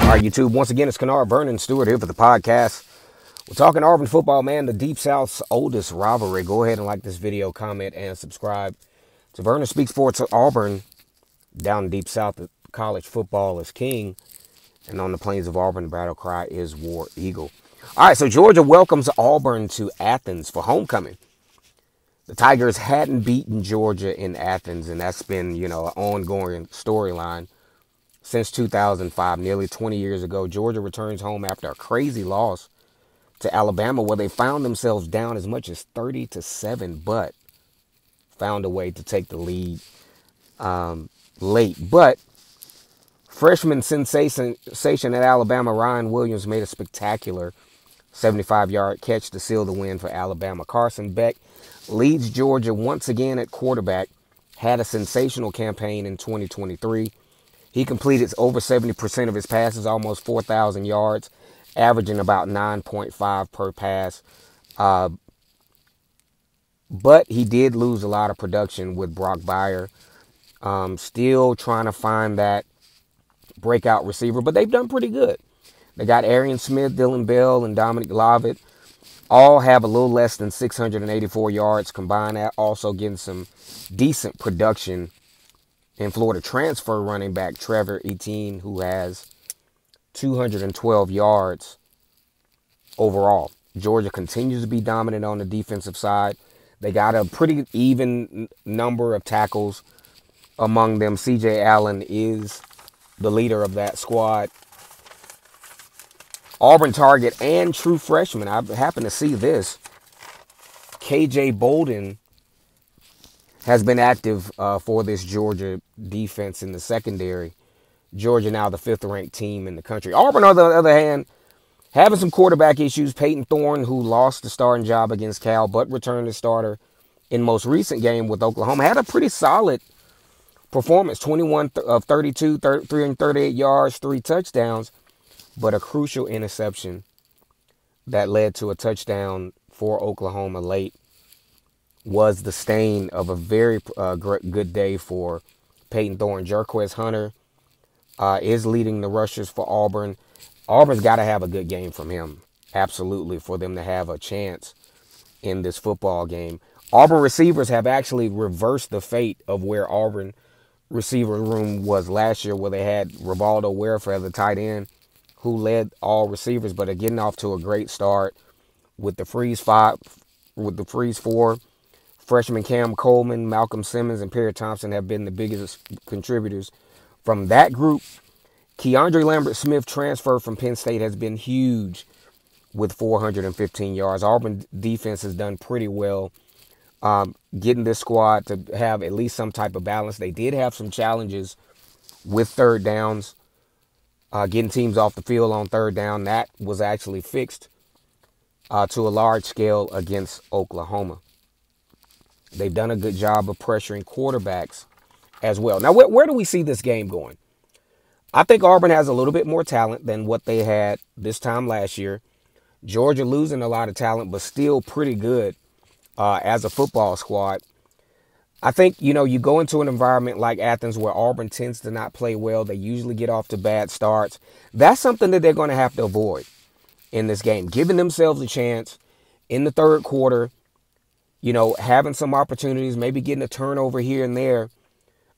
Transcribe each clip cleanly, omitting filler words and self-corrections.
All right, YouTube, once again, it's Kennard Vernon Stewart here for the podcast. We're talking Auburn football, man, the Deep South's oldest rivalry. Go ahead and like this video, comment, and subscribe to Vernon Speaks Sports Auburn. Down in Deep South, college football is king. And on the plains of Auburn, the battle cry is War Eagle. All right, so Georgia welcomes Auburn to Athens for homecoming. The Tigers hadn't beaten Georgia in Athens, and that's been, an ongoing storyline since 2005, nearly 20 years ago. Georgia returns home after a crazy loss to Alabama, where they found themselves down as much as 30-7, but found a way to take the lead late. But freshman sensation at Alabama, Ryan Williams, made a spectacular 75-yard catch to seal the win for Alabama. Carson Beck leads Georgia once again at quarterback, had a sensational campaign in 2023. He completed over 70% of his passes, almost 4,000 yards, averaging about 9.5 per pass. But he did lose a lot of production with Brock Byer. Still trying to find that breakout receiver, but they've done pretty good. They got Arian Smith, Dylan Bell, and Dominic Lovett. All have a little less than 684 yards combined. Also getting some decent production in Florida transfer running back Trevor Etienne, who has 212 yards overall. Georgia continues to be dominant on the defensive side. They got a pretty even number of tackles among them. C.J. Allen is the leader of that squad. Auburn target and true freshman. I happen to see this. K.J. Bolden has been active for this Georgia defense in the secondary. Georgia now the 5th-ranked team in the country. Auburn, on the other hand, having some quarterback issues. Peyton Thorne, who lost the starting job against Cal, but returned as starter in most recent game with Oklahoma, had a pretty solid performance. 21 of 32, 338 yards, 3 touchdowns, but a crucial interception that led to a touchdown for Oklahoma late was the stain of a very good day for Peyton Thorne. Jerquez Hunter is leading the rushers for Auburn. Auburn's got to have a good game from him, absolutely, for them to have a chance in this football game. Auburn receivers have actually reversed the fate of where Auburn receiver room was last year, where they had Rivaldo Ware, the tight end, who led all receivers, but are getting off to a great start with the Freeze 4. Freshman Cam Coleman, Malcolm Simmons, and Perry Thompson have been the biggest contributors from that group. Keandre Lambert-Smith, transfer from Penn State, has been huge with 415 yards. Auburn defense has done pretty well getting this squad to have at least some type of balance. They did have some challenges with third downs, getting teams off the field on third down. That was actually fixed to a large scale against Oklahoma. They've done a good job of pressuring quarterbacks as well. Now, where do we see this game going? I think Auburn has a little bit more talent than what they had this time last year. Georgia losing a lot of talent, but still pretty good as a football squad. I think, you go into an environment like Athens where Auburn tends to not play well. They usually get off to bad starts. That's something that they're going to have to avoid in this game, giving themselves a chance in the third quarter, having some opportunities, maybe getting a turnover here and there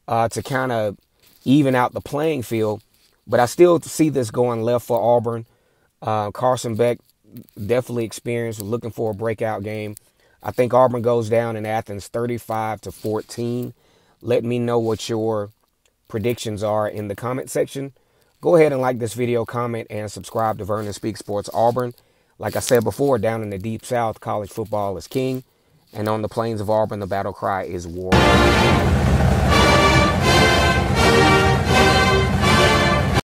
to kind of even out the playing field. But I still see this going left for Auburn. Carson Beck, definitely experienced, looking for a breakout game. I think Auburn goes down in Athens 35-14. Let me know what your predictions are in the comment section. Go ahead and like this video, comment, and subscribe to Vernon Speaks Sports Auburn. Like I said before, down in the Deep South, college football is king. And on the plains of Auburn, the battle cry is war.